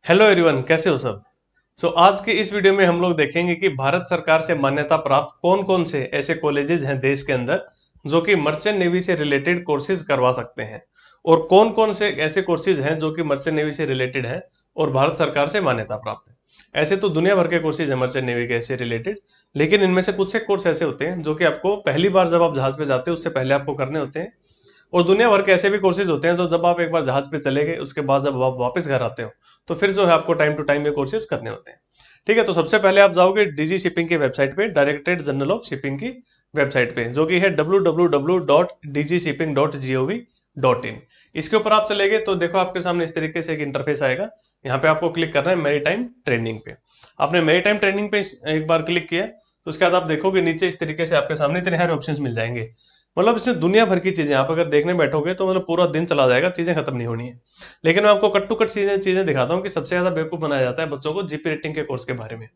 Hello everyone, कैसे हो सब। आज के इस वीडियो में हम लोग देखेंगे कि भारत सरकार से मान्यता प्राप्त कौन कौन से ऐसे कॉलेजेस हैं देश के अंदर जो कि मर्चेंट नेवी से रिलेटेड कोर्सेज करवा सकते हैं, और कौन कौन से ऐसे कोर्सेज हैं जो कि मर्चेंट नेवी से रिलेटेड हैं और भारत सरकार से मान्यता प्राप्त है। ऐसे तो दुनिया भर के कोर्सेज हैं मर्चेंट नेवी के से रिलेटेड, लेकिन इनमें से कुछ से कोर्स ऐसे होते हैं जो कि आपको पहली बार जब आप जहाज पे जाते हो उससे पहले आपको करने होते हैं। और दुनिया भर के ऐसे भी कोर्सेज होते हैं जो जब आप एक बार जहाज पे चले गए उसके बाद जब आप वापस घर आते हो तो फिर जो है आपको टाइम टू टाइम ये कोर्सेज करने होते हैं। ठीक है, तो सबसे पहले आप जाओगे डीजी शिपिंग की वेबसाइट पे, डायरेक्टरेट जनरल ऑफ शिपिंग की वेबसाइट पे, जो कि है www.dgshipping.gov.in। इसके ऊपर आप चले गए तो देखो आपके सामने इस तरीके से एक इंटरफेस आएगा। यहाँ पे आपको क्लिक करना है मेरी टाइम ट्रेनिंग पे। आपने मेरी टाइम ट्रेनिंग पे एक बार क्लिक किया तो उसके बाद आप देखोगे नीचे इस तरीके से आपके सामने इतने सारे ऑप्शंस मिल जाएंगे। मतलब इसमें दुनिया भर की चीजें आप अगर देखने बैठोगे तो मतलब पूरा दिन चला जाएगा, चीजें खत्म नहीं होनी है। लेकिन मैं आपको कट टू कट चीजें चीजें दिखाता हूँ कि सबसे ज्यादा बेवकूफ बनाया जाता है बच्चों को जीपी रेटिंग के कोर्स के बारे में।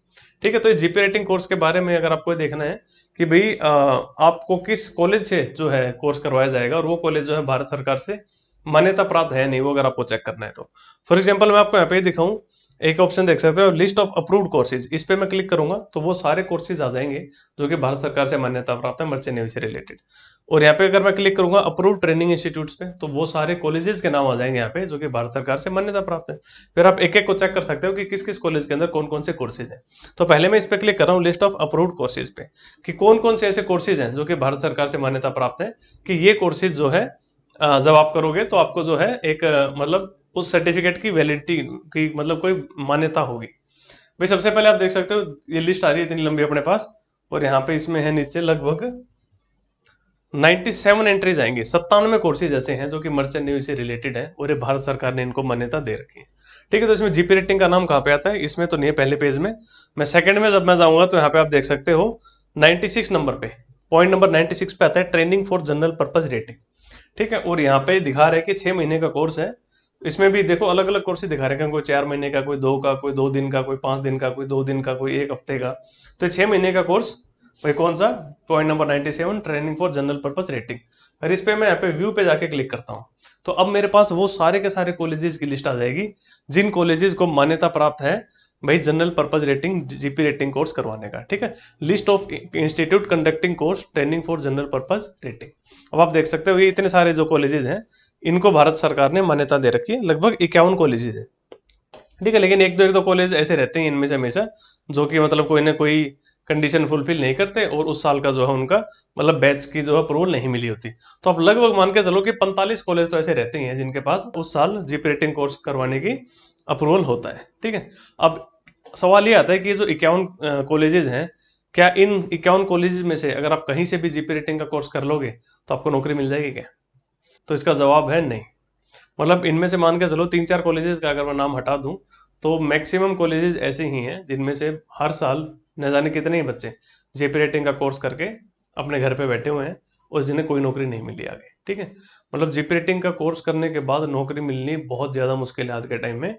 ठीक है, तो इस जीपी रेटिंग कोर्स के बारे में अगर आपको देखना है कि भाई आपको किस कॉलेज से जो है कोर्स करवाया जाएगा और वो कॉलेज जो है भारत सरकार से मान्यता प्राप्त है नहीं, वो अगर आपको चेक करना है तो फॉर एग्जाम्पल मैं आपको यहाँ पे दिखाऊं, एक ऑप्शन देख सकते हो लिस्ट ऑफ अप्रूव्ड कोर्सेज। इस पे मैं क्लिक करूंगा तो वो सारे कोर्सेज आ जाएंगे जो कि भारत सरकार से मान्यता प्राप्त है मर्चेंट नेवी से रिलेटेड। और यहाँ पे अगर मैं क्लिक करूंगा अप्रूव्ड ट्रेनिंग इंस्टीट्यूट्स पे तो वो सारे कॉलेजेस के नाम आ जाएंगे यहाँ पे जो कि भारत सरकार से मान्यता प्राप्त है। फिर आप एक एक को चेक कर सकते हो कि किस किस कॉलेज के अंदर कौन कौन से कोर्सेज हैं। तो पहले मैं इस पे क्लिक कर रहा हूँ लिस्ट ऑफ अप्रूव्ड कोर्सेज पे, कि कौन कौन से ऐसे कोर्सेज हैं जो कि भारत सरकार से मान्यता प्राप्त है, कि ये कोर्सेज जो है जब आप करोगे तो आपको जो है एक मतलब उस सर्टिफिकेट की वैलिडिटी की मतलब कोई मान्यता होगी। भाई सबसे पहले आप देख सकते हो ये लिस्ट आ रही है इतनी लंबी अपने पास, और यहाँ पे इसमें है नीचे लगभग 97 एंट्रीज आएंगी। 97 कोर्सेज ऐसे हैं जो कि मर्चेंट नेवी से रिलेटेड है और ये भारत सरकार ने इनको मान्यता दे रखी है। ठीक है, तो इसमें जीपी रेटिंग का नाम कहाँ पे आता है, इसमें तो नहीं है पहले पेज में। मैं सेकंड में जब मैं जाऊंगा तो यहाँ पे आप देख सकते हो 96 नंबर पे, पॉइंट नंबर 96 पे आता है training for general purpose rating. ठीक है, और यहाँ पे दिखा रहा है कि 6 महीने का कोर्स है। इसमें भी देखो अलग अलग कोर्स दिखा रहे हैं, कोई 4 महीने का, कोई 2 का, कोई 2 दिन का, कोई 5 दिन का, कोई 2 दिन का, कोई 1 हफ्ते का। तो 6 महीने का कोर्स भाई कौन सा, point number 97 training for general purpose rating. और इस पे मैं यहाँ पे व्यू पे जाके क्लिक करता हूँ तो अब मेरे पास वो सारे के सारे कॉलेजेस की लिस्ट आ जाएगी जिन कॉलेजेस को मान्यता प्राप्त है भाई general purpose rating GP rating course करवाने का। ठीक है, list of institute conducting course training for general purpose rating. अब आप देख सकते हो ये इतने सारे जो कॉलेजेस हैं इनको भारत सरकार ने मान्यता दे रखी है, लगभग 51 कॉलेजेस है। ठीक है, लेकिन एक दो कॉलेज ऐसे रहते हैं इनमें से हमेशा जो कि मतलब कोई ना कोई कंडीशन फुलफिल नहीं करते और उस साल का जो है उनका मतलब बैच की जो है अप्रूवल नहीं मिली होती। तो आप लगभग मान के चलो कि 45 कॉलेज तो ऐसे रहते ही हैं जिनके पास उस साल जीपी रेटिंग कोर्स करवाने की अप्रूवल होता है। ठीक है, अब सवाल ये आता है कि ये जो 51 कॉलेजेस हैं, क्या इन 51 कॉलेजेस में से अगर आप कहीं से भी जीपी रेटिंग का कोर्स कर लोगे तो आपको नौकरी मिल जाएगी क्या? तो इसका जवाब है नहीं। मतलब इनमें से मान के चलो 3-4 कॉलेजेस का अगर मैं नाम हटा दूं तो मैक्सिमम कॉलेजेस ऐसे ही हैं जिनमें से हर साल न जाने कितने ही बच्चे जेपी रेटिंग का कोर्स करके अपने घर पे बैठे हुए हैं और जिन्हें कोई नौकरी नहीं मिली आगे। ठीक है, मतलब जीपी रेटिंग का कोर्स करने के बाद नौकरी मिलनी बहुत ज़्यादा मुश्किल है आज के टाइम में,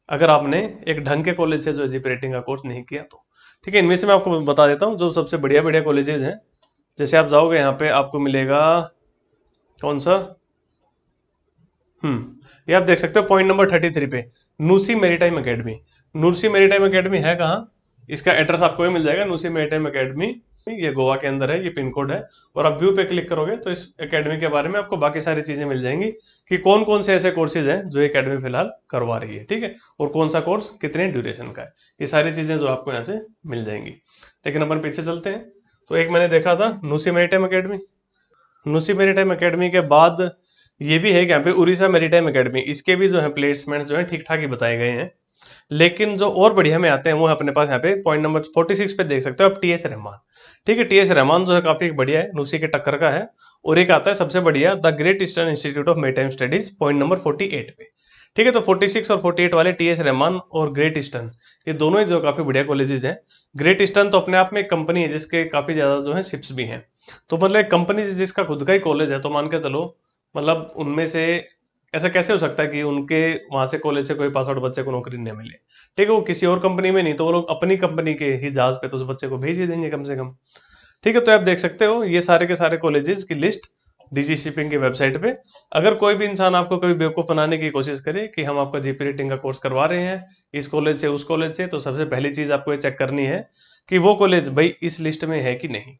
अगर आपने एक ढंग के कॉलेज से जो जीपी रेटिंग का कोर्स नहीं किया तो। ठीक है, इनमें से मैं आपको बता देता हूँ जो सबसे बढ़िया बढ़िया कॉलेजेस हैं। जैसे आप जाओगे यहाँ पे आपको मिलेगा कौन सा, ये आप देख सकते हो पॉइंट नंबर 33 पे नूसी मेरीटाइम एकेडमी। नूसी मेरीटाइम एकेडमी है कहाँ, इसका एड्रेस आपको ये मिल जाएगा, नूसी मेरीटाइम एकेडमी, ये गोवा के अंदर है, ये पिन कोड है। और आप व्यू पे क्लिक करोगे तो इस एकेडमी के बारे में आपको बाकी सारी चीजें मिल जाएंगी कि कौन कौन से ऐसे कोर्सेज हैं जो एकेडमी फिलहाल करवा रही है। ठीक है, और कौन सा कोर्स कितने ड्यूरेशन का है, ये सारी चीजें जो आपको यहाँ से मिल जाएंगी। लेकिन अपन पीछे चलते हैं, तो एक मैंने देखा था नूसी मेरीटाइम एकेडमी। नूसी मेरीटाइम एकेडमी के बाद ये भी है कि यहाँ पे उड़ीसा मेरीटाइम एकेडमी, इसके भी जो है प्लेसमेंट जो है ठीक ठाक ही बताए गए हैं। लेकिन जो और बढ़िया में आते हैं वो है अपने पास यहाँ पे पॉइंट नंबर 46 पे देख सकते हो आप टीएस रहमान। ठीक है, टीएस रहमान जो है काफी बढ़िया है, नूसी के टक्कर का है। और एक आता है सबसे बढ़िया the great eastern institute of maritime studies, point number 48 पे। ठीक है, तो 46 और 48 वाले टीएस रहमान और ग्रेट ईस्टर्न, ये दोनों ही जो काफी बढ़िया कॉलेजेस हैं। ग्रेट ईस्टर्न तो अपने आप में एक कंपनी है जिसके काफी ज्यादा जो है शिप्स भी हैं। तो मतलब एक कंपनी जिसका खुद का ही कॉलेज है तो मान के चलो मतलब उनमें से ऐसा कैसे हो सकता है कि उनके वहां से कॉलेज से कोई पास आउट बच्चे को नौकरी नहीं मिले। ठीक है, वो किसी और कंपनी में नहीं तो वो लोग अपनी कंपनी के ही जहाज पे तो उस बच्चे को भेज ही देंगे कम से कम। ठीक है, तो आप देख सकते हो ये सारे के सारे कॉलेजेस की लिस्ट डीजी शिपिंग की वेबसाइट पे। अगर कोई भी इंसान आपको कभी बेवकूफ़ बनाने की कोशिश करे कि हम आपका जीपी रेटिंग का कोर्स करवा रहे हैं इस कॉलेज से उस कॉलेज से, तो सबसे पहली चीज़ आपको ये चेक करनी है कि वो कॉलेज भाई इस लिस्ट में है कि नहीं।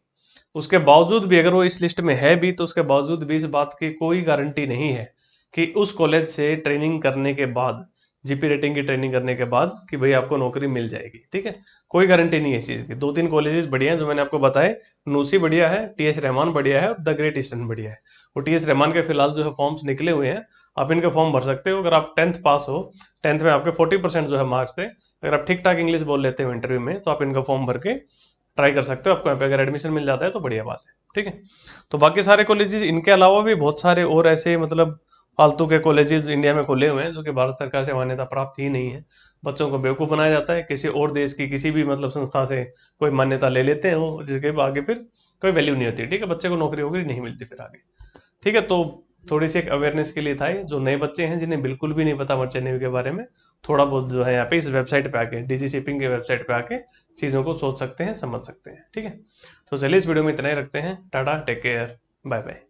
उसके बावजूद भी अगर वो इस लिस्ट में है भी, तो उसके बावजूद भी इस बात की कोई गारंटी नहीं है कि उस कॉलेज से ट्रेनिंग करने के बाद, जीपी रेटिंग की ट्रेनिंग करने के बाद, कि भाई आपको नौकरी मिल जाएगी। ठीक है, कोई गारंटी नहीं है इस चीज़ की। दो तीन कॉलेजेस बढ़िया हैं जो मैंने आपको बताए, नूसी बढ़िया है, टीएस रहमान बढ़िया है और द ग्रेट ईस्टर्न बढ़िया है। और टीएस रहमान के फिलहाल जो है फॉर्म्स निकले हुए हैं, आप इनके फॉर्म भर सकते हो। अगर आप 10th पास हो, 10th में आपके 40% जो है मार्क्स थे, अगर आप ठीक ठाक इंग्लिश बोल लेते हो इंटरव्यू में, तो आप इनका फॉर्म भर के ट्राई कर सकते हो। आपको यहाँ पे अगर एडमिशन मिल जाता है तो बढ़िया बात है। ठीक है, तो बाकी सारे कॉलेजेस, इनके अलावा भी बहुत सारे और ऐसे मतलब फालतू के कॉलेजेस इंडिया में खुले हुए हैं जो कि भारत सरकार से मान्यता प्राप्त ही नहीं है। बच्चों को बेवकूफ़ बनाया जाता है, किसी और देश की किसी भी मतलब संस्था से कोई मान्यता ले लेते हैं वो, जिसके आगे फिर कोई वैल्यू नहीं होती। ठीक है, बच्चे को नौकरी वोकरी नहीं मिलती फिर आगे। ठीक है, तो थोड़ी सी एक अवेयरनेस के लिए था ये, जो नए बच्चे हैं जिन्हें बिल्कुल भी नहीं पता मर्चेंट नेवी के बारे में, थोड़ा बहुत जो है यहाँ पे इस वेबसाइट पे आके, डीजी शिपिंग के वेबसाइट पे आके चीज़ों को सोच सकते हैं, समझ सकते हैं। ठीक है, तो चलिए इस वीडियो में इतना ही रखते हैं। Tata, take care, bye bye.